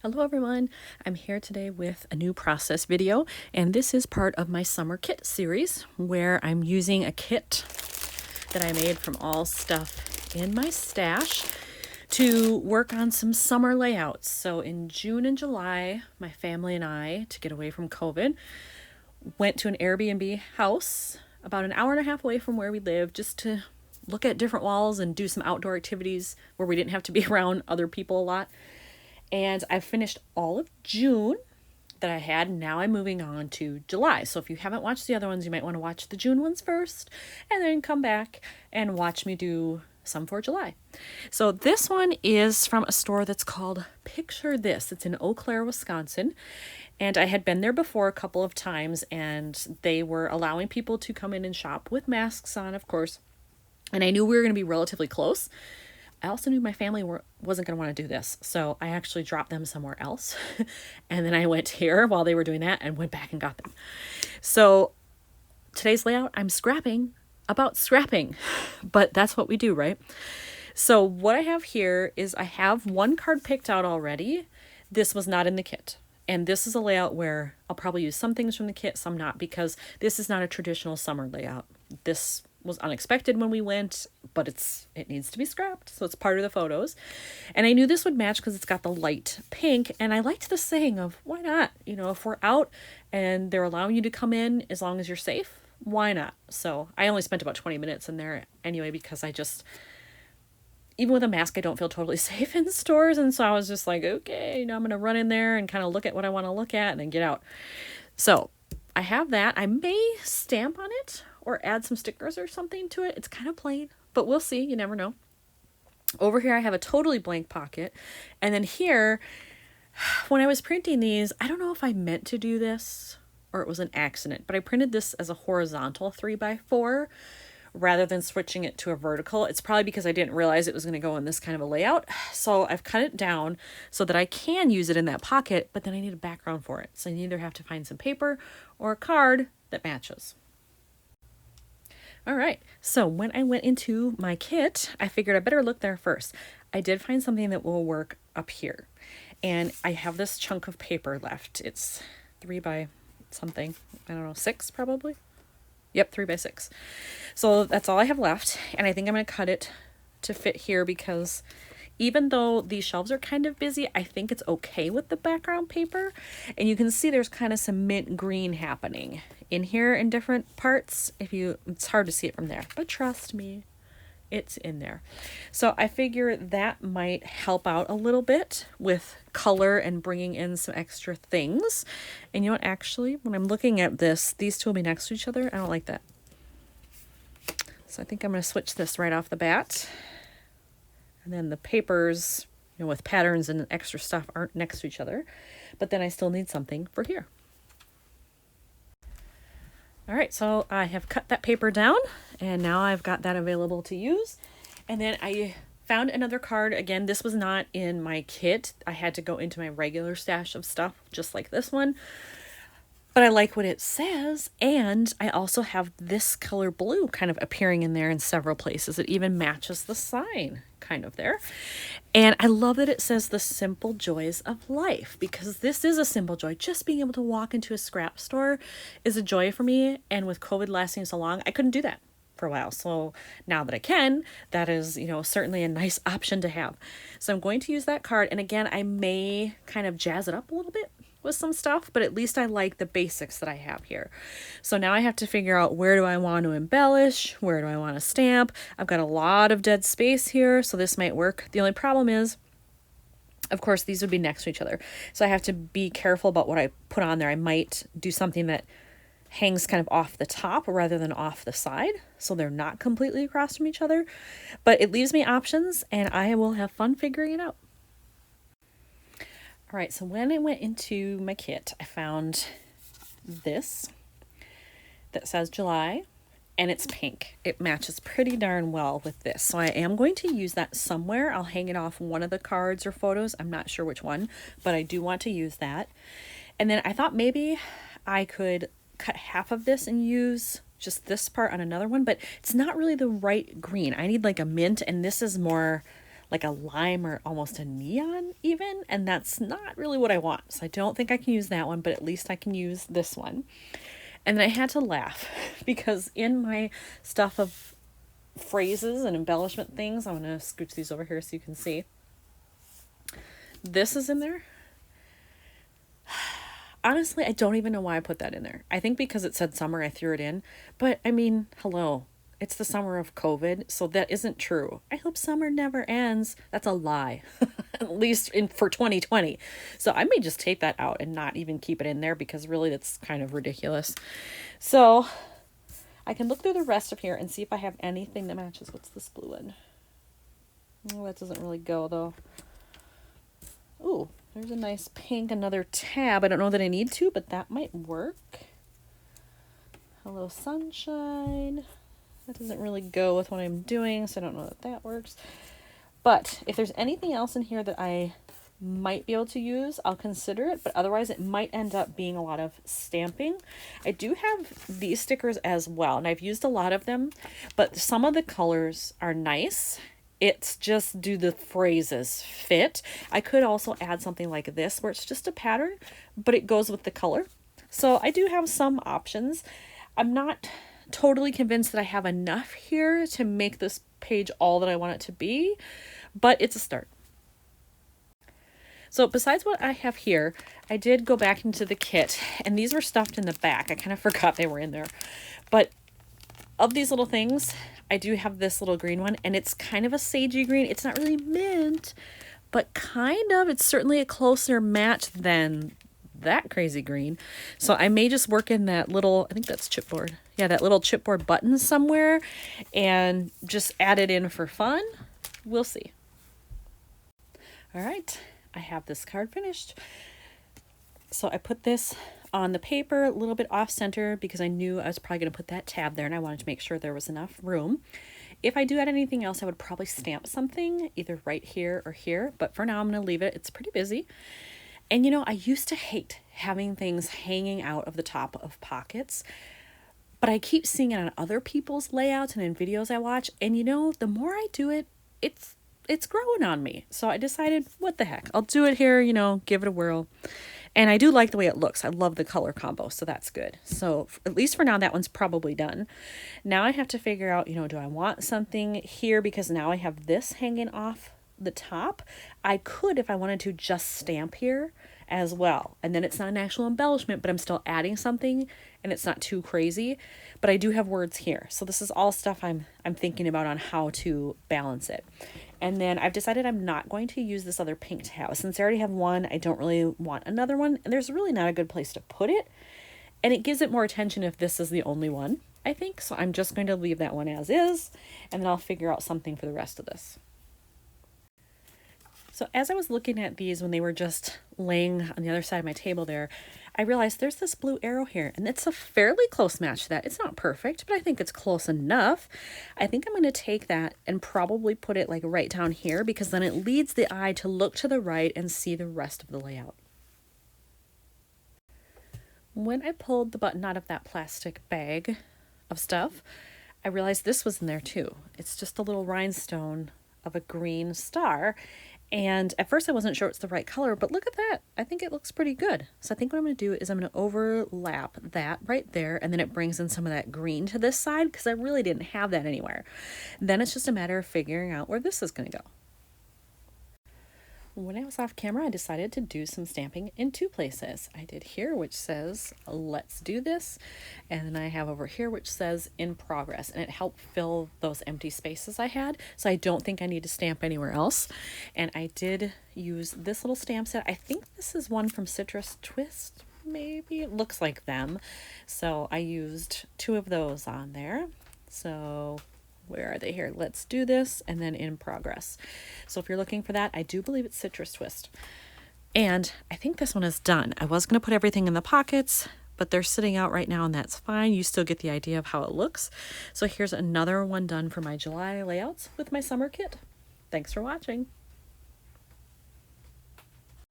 Hello everyone, I'm here today with a new process video, and this is part of my summer kit series where I'm using a kit that I made from all stuff in my stash to work on some summer layouts. So in June and July, my family and I, to get away from COVID, went to an Airbnb house about an hour and a half away from where we live just to look at different walls and do some outdoor activities where we didn't have to be around other people a lot. And I finished all of June that I had. Now I'm moving on to July. So if you haven't watched the other ones, you might want to watch the June ones first and then come back and watch me do some for July. So this one is from a store that's called Picture This. It's in Eau Claire, Wisconsin. And I had been there before a couple of times, and they were allowing people to come in and shop with masks on, of course. And I knew we were going to be relatively close. I also knew my family wasn't going to want to do this, so I actually dropped them somewhere else. And then I went here while they were doing that and went back and got them. So today's layout, I'm scrapping about scrapping, but that's what we do, right? So what I have here is I have one card picked out already. This was not in the kit. And this is a layout where I'll probably use some things from the kit, some not, because this is not a traditional summer layout. This was unexpected when we went, but it needs to be scrapped, so it's part of the photos. And I knew this would match because it's got the light pink, and I liked the saying of, why not? You know, if we're out and they're allowing you to come in as long as you're safe, why not? So I only spent about 20 minutes in there anyway, because even with a mask, I don't feel totally safe in stores. And so I was just like, okay, now I'm going to run in there and kind of look at what I want to look at and then get out. So I have that. I may stamp on it or add some stickers or something to it. It's kind of plain, but we'll see. You never know. Over here, I have a totally blank pocket. And then here, when I was printing these, I don't know if I meant to do this or it was an accident, but I printed this as a horizontal 3x4 rather than switching it to a vertical. It's probably because I didn't realize it was going to go in this kind of a layout. So I've cut it down so that I can use it in that pocket, but then I need a background for it. So I either have to find some paper or a card that matches. All right, so when I went into my kit, I figured I better look there first. I did find something that will work up here. And I have this chunk of paper left. It's 3 by something, I don't know, 6 probably? Yep, 3 by 6. So that's all I have left. And I think I'm going to cut it to fit here because even though these shelves are kind of busy, I think it's okay with the background paper. And you can see there's kind of some mint green happening in here in different parts. It's hard to see it from there, but trust me, it's in there. So I figure that might help out a little bit with color and bringing in some extra things. And you know what, actually, when I'm looking at this, these two will be next to each other. I don't like that. So I think I'm going to switch this right off the bat. And then the papers, with patterns and extra stuff aren't next to each other. But then I still need something for here. All right, so I have cut that paper down, and now I've got that available to use. And then I found another card. Again, this was not in my kit. I had to go into my regular stash of stuff, just like this one. But I like what it says, and I also have this color blue kind of appearing in there in several places. It even matches the sign kind of there. And I love that it says the simple joys of life, because this is a simple joy. Just being able to walk into a scrap store is a joy for me. And with COVID lasting so long, I couldn't do that for a while. So now that I can, that is, certainly a nice option to have. So I'm going to use that card. And again, I may kind of jazz it up a little bit with some stuff, but at least I like the basics that I have here. So now I have to figure out, where do I want to embellish? Where do I want to stamp? I've got a lot of dead space here, so this might work. The only problem is, of course, these would be next to each other. So I have to be careful about what I put on there. I might do something that hangs kind of off the top rather than off the side, so they're not completely across from each other. But it leaves me options, and I will have fun figuring it out. All right, so when I went into my kit, I found this that says July, and it's pink. It matches pretty darn well with this. So I am going to use that somewhere. I'll hang it off one of the cards or photos. I'm not sure which one, but I do want to use that. And then I thought maybe I could cut half of this and use just this part on another one, but it's not really the right green. I need like a mint, and this is more like a lime or almost a neon even, and that's not really what I want. So I don't think I can use that one, but at least I can use this one. And then I had to laugh because in my stuff of phrases and embellishment things, I'm going to scooch these over here so you can see. This is in there. Honestly, I don't even know why I put that in there. I think because it said summer, I threw it in. But I mean, hello, it's the summer of COVID, so that isn't true. I hope summer never ends. That's a lie, at least for 2020. So I may just take that out and not even keep it in there because really that's kind of ridiculous. So I can look through the rest of here and see if I have anything that matches. What's this blue one? Oh, that doesn't really go though. Ooh, there's a nice pink, another tab. I don't know that I need to, but that might work. Hello, sunshine. That doesn't really go with what I'm doing, so I don't know that that works. But if there's anything else in here that I might be able to use, I'll consider it, but otherwise it might end up being a lot of stamping. I do have these stickers as well, and I've used a lot of them, but some of the colors are nice. It's just, do the phrases fit? I could also add something like this where it's just a pattern, but it goes with the color. So I do have some options. I'm not totally convinced that I have enough here to make this page all that I want it to be, but it's a start. So besides what I have here, I did go back into the kit, and these were stuffed in the back. I kind of forgot they were in there. But of these little things, I do have this little green one, and it's kind of a sagey green. It's not really mint, but kind of. It's certainly a closer match than that crazy green. So I may just work in that little, I think that's chipboard. Yeah, that little chipboard button somewhere and just add it in for fun. We'll see. All right, I have this card finished. So I put this on the paper a little bit off center because I knew I was probably going to put that tab there and I wanted to make sure there was enough room. If I do add anything else, I would probably stamp something either right here or here, but for now I'm going to leave it. It's pretty busy. And you know, I used to hate having things hanging out of the top of pockets, but I keep seeing it on other people's layouts and in videos I watch. And you know, the more I do it, it's growing on me. So I decided, what the heck, I'll do it here, you know, give it a whirl. And I do like the way it looks. I love the color combo, so that's good. So at least for now, that one's probably done. Now I have to figure out, you know, do I want something here? Because now I have this hanging off the top. I could, if I wanted to, just stamp here as well. And then it's not an actual embellishment, but I'm still adding something and it's not too crazy. But I do have words here. So this is all stuff I'm thinking about on how to balance it. And then I've decided I'm not going to use this other pink tab. Since I already have one, I don't really want another one. And there's really not a good place to put it. And it gives it more attention if this is the only one, I think. So I'm just going to leave that one as is. And then I'll figure out something for the rest of this. So as I was looking at these when they were just laying on the other side of my table there, I realized there's this blue arrow here, and it's a fairly close match to that. It's not perfect, but I think it's close enough. I think I'm going to take that and probably put it like right down here because then it leads the eye to look to the right and see the rest of the layout. When I pulled the button out of that plastic bag of stuff, I realized this was in there too. It's just a little rhinestone of a green star. And at first I wasn't sure it's the right color, but look at that. I think it looks pretty good. So I think what I'm going to do is I'm going to overlap that right there, and then it brings in some of that green to this side because I really didn't have that anywhere. Then it's just a matter of figuring out where this is going to go. When I was off camera, I decided to do some stamping in two places. I did here, which says, let's do this. And then I have over here, which says in progress. And it helped fill those empty spaces I had. So I don't think I need to stamp anywhere else. And I did use this little stamp set. I think this is one from Citrus Twist, maybe. It looks like them. So I used 2 of those on there. So where are they here? Let's do this, and then in progress. So if you're looking for that, I do believe it's Citrus Twist. And I think this one is done. I was going to put everything in the pockets, but they're sitting out right now, and that's fine. You still get the idea of how it looks. So here's another one done for my July layouts with my summer kit. Thanks for watching.